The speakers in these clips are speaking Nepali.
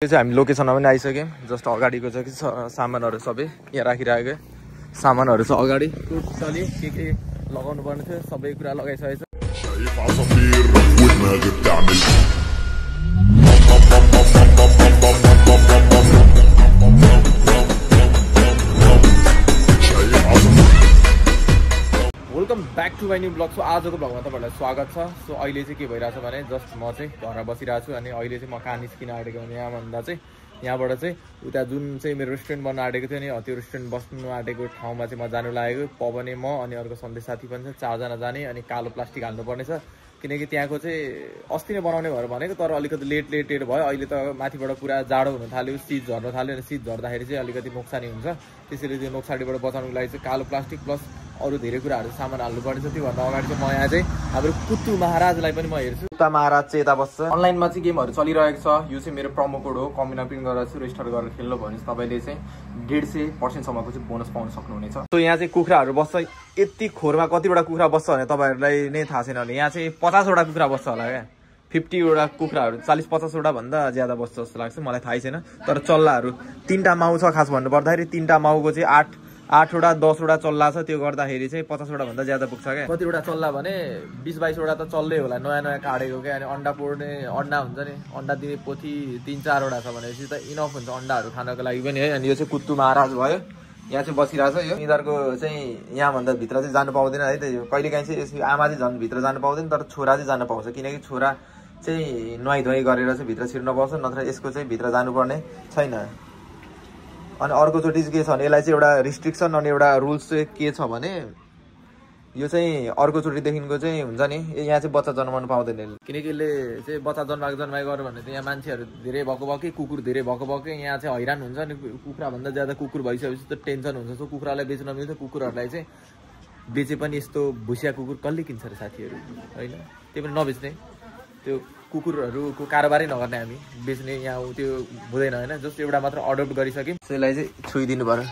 यो चाहिँ हामी लोकेसनमा पनि आइसक्यौँ। जस्ट अगाडिको छ कि सामानहरू सबै यहाँ राखिरहेको सामानहरू छ अगाडि। टोटली के लगाउनु पर्ने थियो सबै कुरा लगाइसकेको छ। Welcome back to my new blog. So आजको ब्लगमा तपाईँहरूलाई स्वागत छ। सो अहिले चाहिँ के भइरहेछ भने जस्ट म चाहिँ घरमा बसिरहेको छु अनि अहिले चाहिँ म कहाँ निस्किन आँटेको भने यहाँभन्दा चाहिँ यहाँबाट चाहिँ उता जुन चाहिँ मेरो रेस्टुरेन्ट बन्न आँटेको थियो नि त्यो रेस्टुरेन्ट बस्नु आँटेको ठाउँमा चाहिँ म जानु लागेको। पवने म अनि अर्को सन्देश साथी पनि छ, 4 जना जाने। अनि कालो प्लास्टिक हाल्नुपर्नेछ किनकि त्यहाँको चाहिँ अस्ति नै बनाउने भएर भनेको तर अलिकति लेट भयो। अहिले त माथिबाट पुरा जाडो हुन थाल्यो, शीत झर्न थाल्यो अनि शीत झर्दाखेरि चाहिँ अलिकति नोक्सानी हुन्छ। त्यसैले त्यो नोक्सानीबाट बचाउनुको लागि चाहिँ कालो प्लास्टिक प्लस अरू धेरै कुराहरू सामान हाल्नुपर्ने छ। त्योभन्दा अगाडि चाहिँ म यहाँ चाहिँ हाम्रो कुत्तु महाराजलाई पनि म हेर्छु। कुत्ता महाराज चाहिँ यता बस्छ। अनलाइनमा चाहिँ गेमहरू चलिरहेको छ। यो चाहिँ मेरो प्रोमो कोड हो, कम्बिना प्रिन्ट गरेर चाहिँ रेजिस्टर गरेर खेल्नु भयो भने तपाईँले चाहिँ 150% चाहिँ बोनस पाउन सक्नुहुनेछ। सो यहाँ चाहिँ कुखुराहरू बस्छ। यति खोरमा कतिवटा कुखुरा बस्छ भने तपाईँहरूलाई नै थाहा छैन भने यहाँ चाहिँ 50वटा कुखुरा बस्छ होला क्या। 50वटा कुखुराहरू 40-50वटा भन्दा ज्यादा बस्छ जस्तो लाग्छ, मलाई थाहै छैन। तर चल्लाहरू 3टा माउ छ खास भन्नुपर्दाखेरि। 3टा माउको चाहिँ 8वटा 10वटा चल्ला छ। त्यो गर्दाखेरि चाहिँ 50वटा भन्दा ज्यादा पुग्छ क्या। कतिवटा चल्ला भने 20-22वटा त चल्लै होला, नयाँ काटेको क्या। अनि अन्डा पोड्ने अन्डा हुन्छ नि, अन्डा दिने पोथी 3-4वटा छ भनेपछि त इनफ हुन्छ अन्डाहरू खानको लागि पनि है। अनि यो चाहिँ कुत्तु महाराज भयो, यहाँ चाहिँ बसिरहेको छ। यो यिनीहरूको चाहिँ यहाँभन्दा भित्र चाहिँ जानु पाउँदैन है। त यो कहिलेकाहीँ चाहिँ आमा चाहिँ झन् भित्र जानु पाउँदैन, तर छोरा चाहिँ जानु पाउँछ किनकि छोरा चाहिँ नुहाइ धुवाइ गरेर चाहिँ भित्र छिर्न पाउँछ, नत्र यसको चाहिँ भित्र जानुपर्ने छैन। अनि अर्कोचोटि चाहिँ के छ भने यसलाई चाहिँ एउटा रिस्ट्रिक्सन अनि एउटा रुल्स चाहिँ के छ भने यो चाहिँ अर्कोचोटिदेखिको चाहिँ हुन्छ नि यहाँ चाहिँ बच्चा जन्माउनु पाउँदैन किनकि यसले चाहिँ बच्चा जन्माएको गऱ्यो भने चाहिँ यहाँ मान्छेहरू धेरै भएको भएकै कुकुर धेरै भएको भएकै यहाँ चाहिँ हैरान हुन्छ। अनि कुखुराभन्दा ज्यादा कुकुर भइसकेपछि त टेन्सन हुन्छ। सो कुखुरालाई बेच्न मिल्छ, कुकुरहरूलाई चाहिँ बेचे पनि यस्तो भुसिया कुकुर कसले किन्छ र साथीहरू, होइन? त्यो पनि नबेच्ने, त्यो कुकुरहरूको कारोबारै नगर्ने हामी, बेच्ने यहाँ त्यो हुँदैन होइन। जस्ट एउटा मात्र अडप्ट गरिसक्यौँ। त्यसलाई चाहिँ छोइदिनु पर्यो।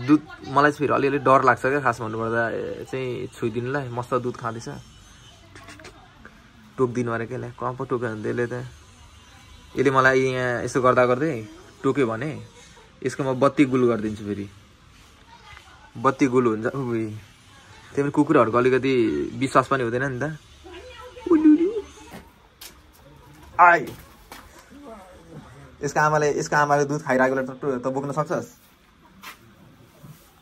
दुध मलाई चाहिँ फेरि अलिअलि डर लाग्छ क्या खास भन्नुपर्दा चाहिँ छोइदिनुलाई। मस्त दुध खाँदैछ, टोकिदिनु अरे के कहाँ पो टोक्यो भने त्यसले त यसले मलाई यहाँ यसो गर्दा गर्दै टोक्यो भने यसको म बत्ती गुल गरिदिन्छु। फेरि बत्ती गुल हुन्छ। त्यही पनि कुकुरहरूको अलिकति विश्वास पनि हुँदैन नि त। आइ यसको आमाले दुध खाइरहेको त बोक्न सक्छस्?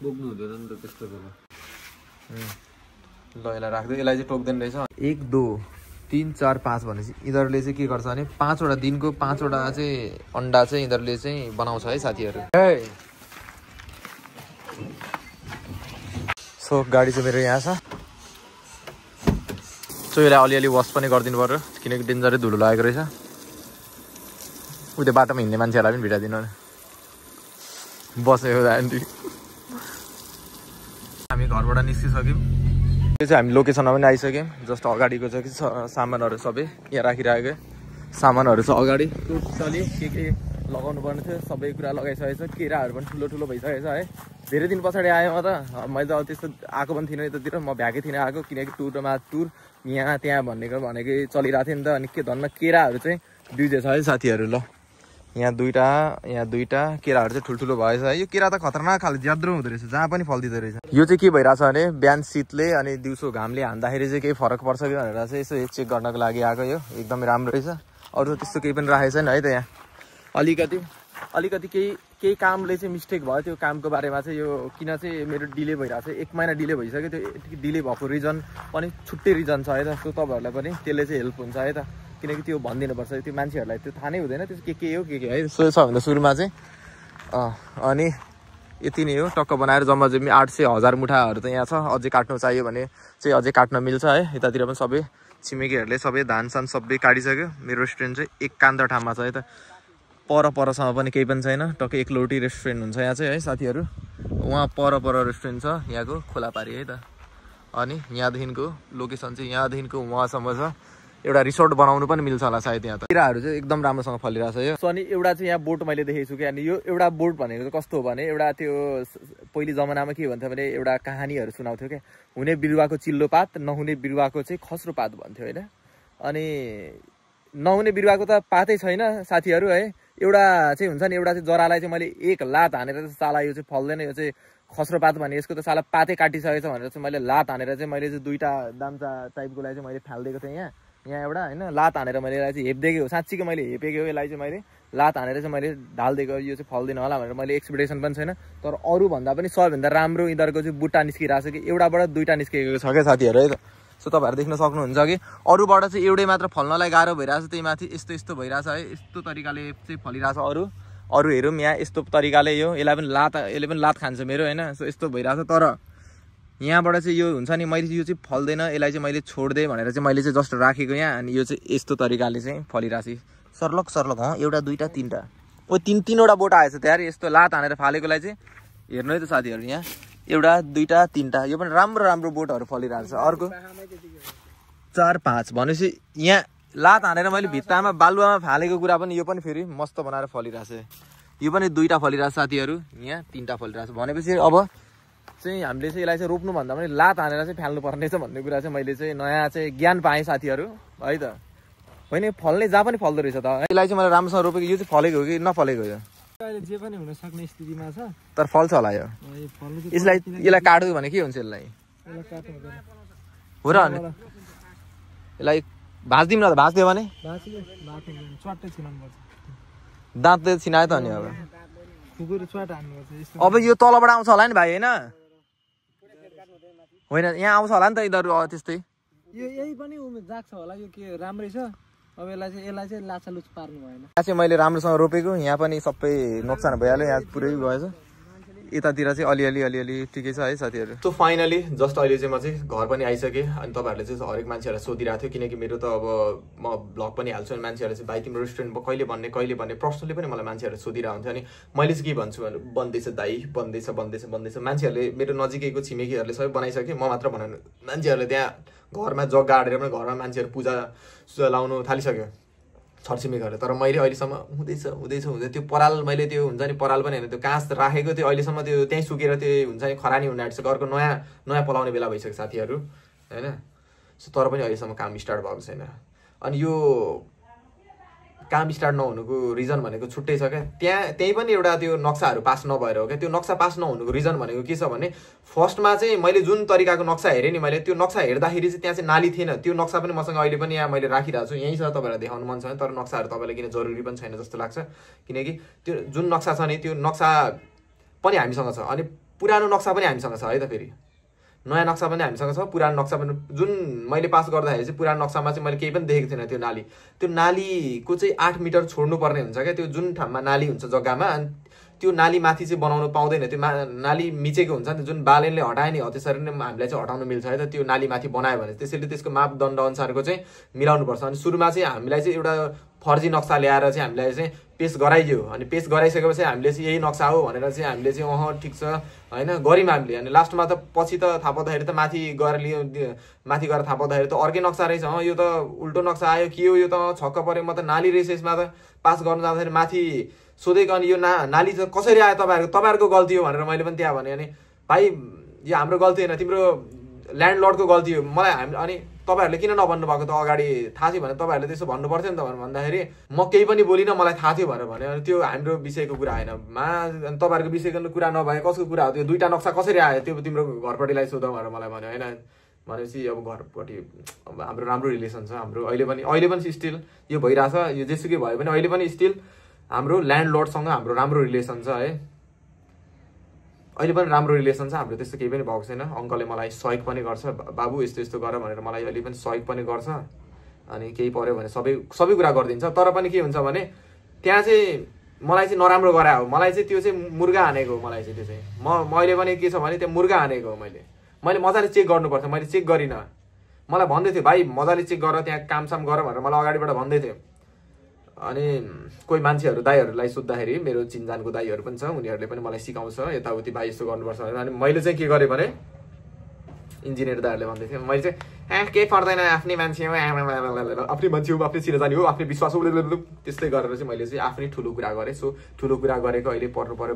बोक्नु हुँदैन नि त त्यस्तो बेला। ल यसलाई राख्दै, यसलाई चाहिँ टोक्दैन रहेछ। 1 2 3 4 5 भनेपछि यिनीहरूले चाहिँ के गर्छ भने 5वटा दिनको 5वटा चाहिँ अन्डा चाहिँ यिनीहरूले चाहिँ बनाउँछ है साथीहरू। सो गाडी चाहिँ मेरो यहाँ छ। सो यसलाई अलिअलि वास पनि गरिदिनु पर्यो किनकि डेन्जरै धुलो लागेको रहेछ। उयो बाटोमा हिँड्ने मान्छेहरूलाई पनि भिडाइदिनु बसेको आन्टी। हामी घरबाट निस्किसक्यौँ। यो चाहिँ हामी लोकेसनमा पनि आइसक्यौँ। जस्ट अगाडिको छ कि सामानहरू सबै यहाँ राखिरहेको सामानहरू छ अगाडि। टोटली के लगाउनु पर्ने थियो सबै कुरा लगाइसकेको छ। केराहरू पनि ठुलो भइसकेको छ है। धेरै दिन पछाडि आएँ म त। मैले त अब त्यस्तो आएको पनि थिइनँ यतातिर, म भ्याएकै थिइनँ आएको किनकि टुर यहाँ त्यहाँ भनेकै चलिरहेको थियो नि त। अनि के धन्न केराहरू चाहिँ बिउजेछ है साथीहरू। ल यहाँ दुईटा केराहरू चाहिँ ठुल्ठुलो भएछ है। यो केरा त खतरनाक खाले ज्याद्रो हुँदो रहेछ, जहाँ पनि फल्दिँदो रहेछ। यो चाहिँ के भइरहेछ भने बिहान शीतले अनि दिउँसो घामले हान्दाखेरि चाहिँ केही फरक पर्छ कि भनेर चाहिँ यसो चेक गर्नको लागि आएको। यो एकदमै राम्रो रहेछ। अरू त्यस्तो केही पनि राखेको छैन है त। यहाँ अलिकति केही कामले चाहिँ मिस्टेक भयो। त्यो कामको बारेमा चाहिँ यो किन चाहिँ मेरो डिले भइरहेको छ, 1 महिना डिले भइसक्यो। त्यो डिले भएको रिजन पनि छुट्टै रिजन छ है त। सो तपाईँहरूलाई पनि त्यसले चाहिँ हेल्प हुन्छ है त, किनकि त्यो भनिदिनुपर्छ। त्यो मान्छेहरूलाई त्यो थाहा नै हुँदैन त्यो के हो के है। सो सबभन्दा सुरुमा चाहिँ अनि यति नै हो। टक्क बनाएर जम्मा 800-1000 मुठाहरू त यहाँ छ। अझै काट्नु चाहियो भने चाहिँ अझै काट्न मिल्छ है। यतातिर पनि सबै छिमेकीहरूले सबै धानसान सबै काटिसक्यो। मेरो रेस्टुरेन्ट चाहिँ एकान्त ठाउँमा छ है त। परसम्म पनि केही पनि छैन। टक्क एकलौटी रेस्टुरेन्ट हुन्छ यहाँ चाहिँ है साथीहरू। उहाँ पर रेस्टुरेन्ट छ यहाँको खोलापारी है त। अनि यहाँदेखिको लोकेसन चाहिँ यहाँदेखिको उहाँसम्म छ। एउटा रिसोर्ट बनाउनु पनि मिल्छ होला सायद यहाँ त। केराहरू चाहिँ एकदम राम्रोसँग फलिरहेछ यो। सो अनि एउटा चाहिँ यहाँ बोट मैले देखेको छु कि। अनि यो एउटा बोट भनेको चाहिँ कस्तो हो भने एउटा त्यो पहिले जमानामा के भन्थ्यो भने एउटा कहानीहरू सुनाउँथ्यो क्या। हुने बिरुवाको चिल्लो पात, नहुने बिरुवाको चाहिँ खस्रो पात भन्थ्यो होइन। अनि नहुने बिरुवाको त पातै छैन साथीहरू है। एउटा चाहिँ हुन्छ नि एउटा चाहिँ जरालाई चाहिँ मैले एक लात हानेर चाहिँ साला यो चाहिँ फल्दैन, यो चाहिँ खस्रो पात भने यसको त साला पातै काटिसकेछ भनेर चाहिँ मैले लात हानेर चाहिँ मैले चाहिँ दुईटा दाम्चा टाइपकोलाई चाहिँ मैले फालिदिएको थिएँ यहाँ एउटा होइन। लात हानेर मैले यसलाई चाहिँ हेपिदिएको हो, साँच्चीको मैले हेपेको हो यसलाई चाहिँ मैले लात हानेर चाहिँ मैले ढालिदिएको, यो चाहिँ फल्दैन होला भनेर मैले एक्सपेक्टेसन पनि छैन। तर अरूभन्दा पनि सबैभन्दा राम्रो यिनीहरूको चाहिँ बुट्टा निस्किरहेको छ कि एउटाबाट दुईटा निस्किएको छ क्या साथीहरू है त। सो तपाईँहरू देख्न सक्नुहुन्छ कि अरूबाट चाहिँ एउटै मात्र फल्नलाई गाह्रो भइरहेछ, त्यही माथि यस्तो यस्तो भइरहेछ है, यस्तो तरिकाले चाहिँ फलिरहेछ। अरू हेरौँ यहाँ यस्तो तरिकाले यसले पनि लात खान्छ मेरो होइन। सो यस्तो भइरहेछ, तर यहाँबाट चाहिँ यो हुन्छ नि मैले यो चाहिँ फल्दैन, यसलाई चाहिँ मैले छोडिदिएँ भनेर चाहिँ मैले चाहिँ जस्ट राखेको यहाँ। अनि यो चाहिँ यस्तो तरिकाले चाहिँ फलिरहेछ सर्लक एउटा दुईटा तिनवटा तिनवटा बोट आएछ त्यहाँ यस्तो लात हानेर फालेकोलाई चाहिँ हेर्नु है त साथीहरू। यहाँ एउटा दुईटा तिनवटा यो पनि राम्रो राम्रो बोटहरू फलिरहेको छ। अर्को 4 5 भनेपछि यहाँ लात हानेर मैले भित्तामा बालुवामा फालेको कुरा पनि यो पनि फेरि मस्त बनाएर फलिरहेछ। यो पनि दुईटा फलिरहेछ साथीहरू, यहाँ तिनवटा फलिरहेछ। भनेपछि अब चाहिँ हामीले चाहिँ यसलाई चाहिँ रोप्नुभन्दा पनि लात हानेर चाहिँ फाल्नु पर्ने छ भन्ने कुरा चाहिँ मैले चाहिँ नयाँ चाहिँ ज्ञान पाएँ साथीहरू है त। होइन फल्ने जहाँ पनि फल्दो रहेछ त। यसलाई चाहिँ मैले राम्रोसँग रोपेको, यो चाहिँ फलेको हो कि नफलेको हो? जे पनि हुन सक्ने स्थितिमा छ, तर फल्छ होला यो। यसलाई काट्यो भने के हुन्छ? यसलाई हो र यसलाई भाँच्दिउँ न त? भाँच्दियो भने दाँतले छिनायो त अनि अब यो तलबाट आउँछ होला नि भाइ होइन? होइन यहाँ आउँछ होला नि त यिनीहरू त्यस्तै। यही पनि जाग्छ होला, यो के राम्रै छ। अब यसलाई चाहिँ लाछालुच पार्नु भएन। यहाँ चाहिँ मैले राम्रोसँग रोपेको, यहाँ पनि सबै नोक्सान भइहाल्यो, यहाँ पुरै गएछ। यतातिर चाहिँ अलिअलि ठिकै छ है साथीहरू। सो फाइनली जस्ट अहिले चाहिँ म चाहिँ घर पनि आइसकेँ। अनि तपाईँहरूले चाहिँ हरेक मान्छेहरूलाई सोधिरहेको थियो, किनकि मेरो त अब म ब्लग पनि हाल्छु अनि मान्छेहरूले चाहिँ भाइ तिम्रो रेस्टुरेन्ट कहिले भन्ने पर्सनली पनि मलाई मान्छेहरूले सोधिरहेको हुन्थ्यो। अनि मैले चाहिँ के भन्छु भने बन्दैछ दाइ, बन्दैछ। मान्छेहरूले मेरो नजिकैको छिमेकीहरूले सबै बनाइसक्यो, म मात्र बनाउनु। मान्छेहरूले त्यहाँ घरमा जग्गा आडेर पनि घरमा मान्छेहरू पूजा लाउनु थालिसक्यो छरछिमेकीहरूले। तर मैले अहिलेसम्म हुँदैछ त्यो पराल, मैले त्यो हुन्छ नि पराल पनि होइन त्यो काँस राखेको थियो, अहिलेसम्म त्यो त्यहीँ सुकेर त्यो हुन्छ नि खरानी हुन आँटिसक्यो। अर्को नयाँ पलाउने बेला भइसक्यो साथीहरू होइन। सो तर पनि अहिलेसम्म काम स्टार्ट भएको छैन। अनि यो काम स्टार्ट नहुनुको रिजन भनेको छुट्टै छ क्या। त्यही पनि एउटा त्यो नक्साहरू पास नभएर हो क्या। त्यो नक्सा पास नहुनुको रिजन भनेको के छ भने फर्स्टमा चाहिँ मैले जुन तरिकाको नक्सा हेरेँ नि, मैले त्यो नक्सा हेर्दाखेरि चाहिँ त्यहाँ चाहिँ नाली थिएन। त्यो नक्सा पनि मसँग अहिले पनि यहाँ मैले राखिरहेको छु, यहीँ छ, तपाईँलाई देखाउनु मन छ भने। तर नक्साहरू तपाईँलाई किन जरुरी पनि छैन जस्तो लाग्छ, किनकि त्यो जुन नक्सा छ नि त्यो नक्सा पनि हामीसँग छ, अनि पुरानो नक्सा पनि हामीसँग छ है त। फेरि नयाँ नक्सा पनि हामीसँग छ, पुरानो नक्सा पनि। जुन मैले पास गर्दाखेरि चाहिँ पुरानो नक्सामा चाहिँ मैले केही पनि देखेको थिएन। त्यो नालीको चाहिँ 8 मिटर छोड्नु पर्ने हुन्छ क्या। त्यो जुन ठाउँमा नाली हुन्छ जग्गामा, अनि त्यो नाली माथि चाहिँ बनाउनु पाउँदैन। त्यो नाली मिचेको हुन्छ नि, जुन बालेनले हटायो नि हो त्यसरी नै हामीलाई चाहिँ हटाउनु मिल्छ है त। त्यो नाली माथि बनायो भने त्यसैले त्यसको मापदण्ड अनुसारको चाहिँ मिलाउनुपर्छ। अनि सुरुमा चाहिँ हामीलाई चाहिँ एउटा फर्जी नक्सा ल्याएर चाहिँ हामीलाई चाहिँ पेस गराइदियो। अनि पेस गराइसकेपछि हामीले चाहिँ यही नक्सा हो भनेर चाहिँ हामीले चाहिँ ठिक छ होइन गऱ्यौँ हामीले। अनि लास्टमा त पछि त थाहा पाउँदाखेरि त माथि गएर थाहा पाउँदाखेरि त अर्कै नक्सा रहेछ। यो त उल्टो नक्सा आयो, के हो यो त छक्क पऱ्यो म त। नाली रहेछ यसमा त। पास गर्नु जाँदाखेरि माथि सोधेको, अनि यो नाली चाहिँ कसरी आयो तपाईँहरूको गल्ती हो भनेर मैले पनि त्यहाँ भने। अनि भाइ यो हाम्रो गल्ती होइन, तिम्रो ल्यान्डलर्डको गल्ती हो। मलाई अनि तपाईँहरूले किन नभन्नु भएको त अगाडि? थाहा थियो भने तपाईँहरूले त्यसो भन्नु पर्थ्यो नि त भनेर भन्दाखेरि म केही पनि बोलिनँ, मलाई थाहा थियो भनेर भने। अनि त्यो हाम्रो विषयको कुरा होइन, तपाईँहरूको विषयको कुरा नभए कसको कुरा हो? त्यो दुईवटा नक्सा कसरी आयो त्यो तिम्रो घरपट्टिलाई सोध भनेर मलाई भन्यो होइन। भनेपछि अब घरपट्टि अब हाम्रो राम्रो रिलेसन छ हाम्रो अहिले पनि स्टिल यो भइरहेछ। यो जेसुकै भयो भने अहिले पनि स्टिल हाम्रो ल्यान्डलर्डसँग हाम्रो राम्रो रिलेसन छ है। अहिले पनि राम्रो रिलेसन छ हाम्रो, त्यस्तो केही पनि भएको छैन। अङ्कलले मलाई सहयोग पनि गर्छ, बाबु यस्तो गर भनेर मलाई अहिले पनि सहयोग पनि गर्छ। अनि केही पर्यो भने सबै कुरा गरिदिन्छ। तर पनि के हुन्छ भने त्यहाँ चाहिँ मलाई चाहिँ नराम्रो गरायो हो, मलाई चाहिँ त्यो चाहिँ मुर्गा हानेको हो। मलाई चाहिँ त्यो चाहिँ मैले पनि के छ भने त्यो मुर्गा हानेको हो। मैले मजाले चेक गर्नुपर्छ, मैले चेक गरिनँ। मलाई भन्दै थियो भाइ मजाले चेक गर, त्यहाँ कामसाम गर भनेर मलाई अगाडिबाट भन्दै थियो। अनि कोही मान्छेहरू दाइहरूलाई सोद्धाखेरि मेरो चिनजानको दाइहरू पनि छ, उनीहरूले पनि मलाई सिकाउँछ यताउति भाइ यस्तो गर्नुपर्छ भनेर। अनि मैले चाहिँ के गरेँ भने इन्जिनियर दाइहरूले भन्दै थियो, मैले चाहिँ केही पर्दैन, आफ्नै मान्छे हो, आफ्नै मान्छे हो, आफ्नै चिनाजानी हो, आफ्नै विश्वास हो, त्यस्तै गरेर चाहिँ मैले चाहिँ आफ्नै ठुलो कुरा गरेँ। सो ठुलो कुरा गरेको अहिले पर्नु पऱ्यो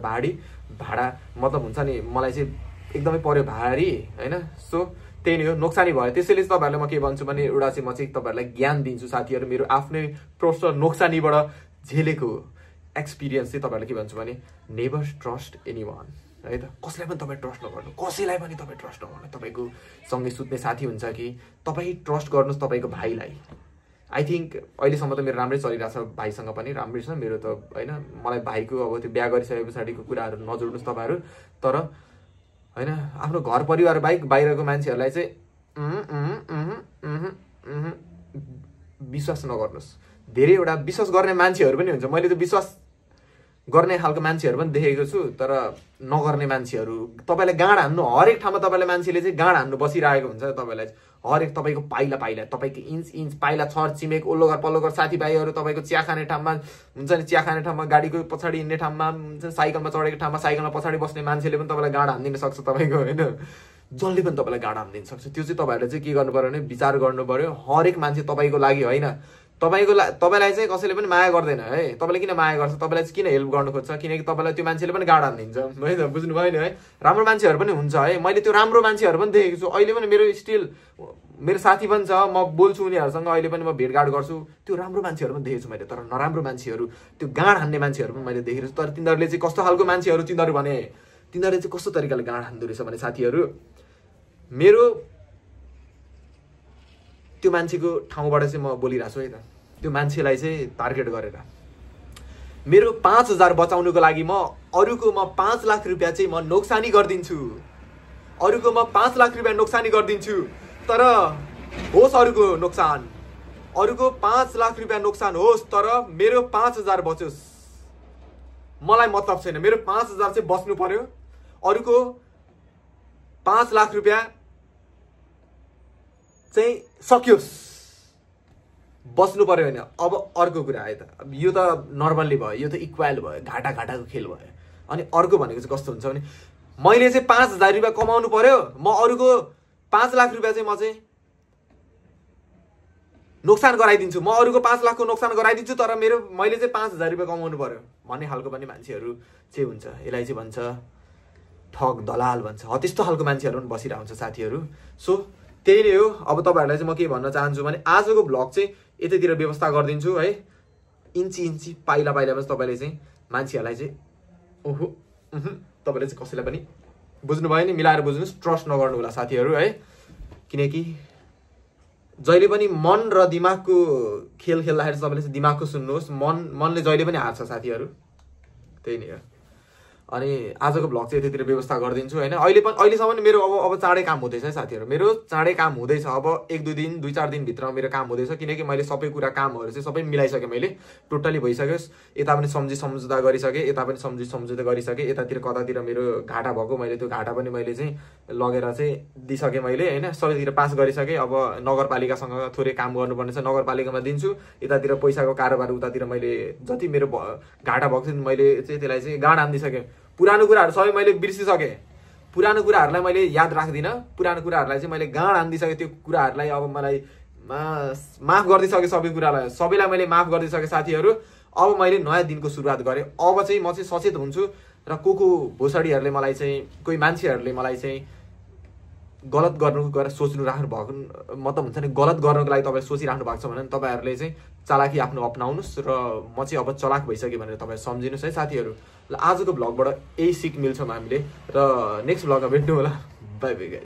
भाडा मतलब हुन्छ नि मलाई चाहिँ एकदमै पऱ्यो भारी होइन। सो त्यही नै हो, नोक्सानी भयो। त्यसैले चाहिँ तपाईँहरूलाई म के भन्छु भने एउटा चाहिँ म चाहिँ तपाईँहरूलाई ज्ञान दिन्छु साथीहरू, मेरो आफ्नै पर्सनल नोक्सानीबाट झेलेको एक्सपिरियन्स चाहिँ तपाईँहरूले के भन्छु भने नेभर ट्रस्ट एनीवान है त। कसैलाई पनि तपाईँ ट्रस्ट नगर्नु, कसैलाई पनि तपाईँ ट्रस्ट नगर्नु। तपाईँको सँगै सुत्ने साथी हुन्छ कि तपाईँ ट्रस्ट गर्नुहोस् तपाईँको भाइलाई। आई थिङ्क अहिलेसम्म त मेरो राम्रै चलिरहेको छ, भाइसँग पनि राम्रै छ मेरो त होइन। मलाई भाइको अब त्यो बिहा गरिसके पछाडिको कुराहरू नजोड्नुहोस् तपाईँहरू, तर होइन आफ्नो घर परिवार बाहेक बाहिरको मान्छेहरूलाई चाहिँ विश्वास नगर्नुहोस्। धेरैवटा विश्वास गर्ने मान्छेहरू पनि हुन्छ, मैले त विश्वास गर्ने खालको मान्छेहरू पनि देखेको छु, तर नगर्ने मान्छेहरू तपाईँलाई गाँड हान्नु, हरेक ठाउँमा तपाईँलाई मान्छेले चाहिँ गाँड हान्नु बसिरहेको हुन्छ। तपाईँलाई हरेक तपाईँको पाइला पाइला तपाईँको इन्च पाइला छर छिमेक ओल्लो घर पल्लो घर साथीभाइहरू तपाईँको चिया खाने ठाउँमा हुन्छ नि, चिया खाने ठाउँमा गाडीको पछाडि हिँड्ने ठाउँमा हुन्छ, साइकलमा चढेको ठाउँमा साइकलमा पछाडि बस्ने मान्छेले पनि तपाईँलाई गाँड हानिदिन सक्छ तपाईँको होइन, जसले पनि तपाईँलाई गाँड हानिदिन सक्छ। त्यो चाहिँ तपाईँहरूले चाहिँ के गर्नु पर्यो भने विचार गर्नु पर्यो। हरेक मान्छे तपाईँको लागि होइन, तपाईँलाई चाहिँ कसैले पनि माया गर्दैन है। तपाईँले किन माया गर्छ, तपाईँलाई चाहिँ किन हेल्प गर्नु खोज्छ, किनकि तपाईँलाई त्यो मान्छेले पनि गाँड हानिदिन्छ है त, बुझ्नुभयो नि है। राम्रो मान्छेहरू पनि हुन्छ है, मैले त्यो राम्रो मान्छेहरू पनि देखेको छु। अहिले पनि मेरो स्टिल मेरो साथी पनि छ, म बोल्छु उनीहरूसँग, अहिले पनि म भेटघाट गर्छु। त्यो राम्रो मान्छेहरू पनि देखेको छु मैले, तर नराम्रो मान्छेहरू त्यो गाँड हान्ने मान्छेहरू पनि मैले देखेको छु। तर तिनीहरूले चाहिँ कस्तो खालको मान्छेहरू तिनीहरू भने, तिनीहरूले चाहिँ कस्तो तरिकाले गाँड हान्दो रहेछ भने साथीहरू, मेरो त्यो मान्छेको ठाउँबाट चाहिँ म बोलिरहेको छु है त। त्यो मान्छेलाई चाहिँ टार्गेट गरेर मेरो 5,000 बचाउनुको लागि म अरूको 5 लाख रुपियाँ चाहिँ म नोक्सानी गरिदिन्छु, अरूको 5 लाख रुपियाँ नोक्सानी गरिदिन्छु। तर होस् अरूको नोक्सान, अरूको 5 लाख रुपियाँ नोक्सान होस्, तर मेरो 5,000 बचोस्, मलाई मतलब छैन। मेरो 5,000 चाहिँ बच्नु पर्यो, अरूको 5 लाख रुपियाँ चाहिँ सकियोस्, बस्नु पर्यो होइन। अब अर्को कुरा है त, अब यो त नर्मल्ली भयो, यो त इक्वल भयो, घाटा घाटाको खेल भयो। अनि अर्को भनेको चाहिँ कस्तो हुन्छ भने मैले चाहिँ 5,000 रुपियाँ कमाउनु पर्यो, म अरूको 5 लाख रुपियाँ चाहिँ म चाहिँ नोक्सान गराइदिन्छु, म अरूको 5 लाखको नोक्सान गराइदिन्छु, तर मैले चाहिँ 5,000 रुपियाँ कमाउनु पर्यो भन्ने खालको पनि मान्छेहरू चाहिँ हुन्छ। यसलाई चाहिँ भन्छ ठग दलाल भन्छ। त्यस्तो खालको मान्छेहरू पनि बसिरहेको हुन्छ साथीहरू। सो त्यही नै हो। अब तपाईँहरूलाई चाहिँ म के भन्न चाहन्छु भने आजको भ्लग चाहिँ यतैतिर व्यवस्था गरिदिन्छु है। इन्ची पाइला पाइलामा तपाईँले चाहिँ मान्छेहरूलाई चाहिँ ओहो तपाईँले चाहिँ कसैलाई पनि बुझ्नुभयो नि, मिलाएर बुझ्नुहोस्, ट्रस्ट नगर्नु होला साथीहरू है। किनकि जहिले पनि मन र दिमागको खेल खेल्दाखेरि तपाईँले चाहिँ दिमागको सुन्नुहोस्, मनले जहिले पनि हार्छ साथीहरू। त्यही नै हो। अनि आजको भ्लग चाहिँ यतैतिर व्यवस्था गरिदिन्छु होइन। अहिलेसम्म मेरो अब चाँडै काम हुँदैछ है साथीहरू, मेरो चाँडै काम हुँदैछ। अब 1-2 दिन भित्रमा मेरो काम हुँदैछ, किनकि मैले सबै कुरा कामहरू चाहिँ सबै मिलाइसकेँ, मैले टोटल्ली भइसक्योस्। यता पनि सम्झौता गरिसकेँ, यता पनि सम्झौता गरिसकेँ। यतातिर कतातिर मेरो घाटा भएको, मैले त्यो घाटा पनि मैले चाहिँ लगेर चाहिँ दिइसकेँ मैले होइन। सबैतिर पास गरिसकेँ। अब नगरपालिकासँग थोरै काम गर्नुपर्ने छ, नगरपालिकामा दिन्छु। यतातिर पैसाको कारोबार उतातिर मैले जति मेरो घाटा भएको थियो मैले चाहिँ त्यसलाई चाहिँ गाँड हानिदिइसकेँ। पुरानो कुराहरू सबै मैले बिर्सिसकेँ, पुरानो कुराहरूलाई मैले याद राख्दिनँ, पुरानो कुराहरूलाई चाहिँ मैले गाँड हानिदिइसकेँ। त्यो कुराहरूलाई अब मलाई माफ गरिदिइसकेँ, सबै कुरालाई सबैलाई मैले माफ गरिदिइसकेँ साथीहरू। अब मैले नयाँ दिनको सुरुवात गरेँ। अब चाहिँ म चाहिँ सचेत हुन्छु र को भोसडीहरूले मलाई चाहिँ, कोही मान्छेहरूले मलाई चाहिँ गलत गर्नुको गरेर सोच्नु राख्नु भएको मतलब हुन्छ नि, गलत गर्नको लागि तपाईँ सोचिराख्नु भएको छ भने तपाईँहरूले चाहिँ चालाकी आफ्नो अपनाउनुहोस् र म चाहिँ अब चलाक भइसकेँ भनेर तपाईँ सम्झिनुहोस् है साथीहरू। ल आजको भ्लगबाट यही सिक मिल्छौँ हामीले र नेक्स्ट भ्लगमा भेट्नु होला। By by.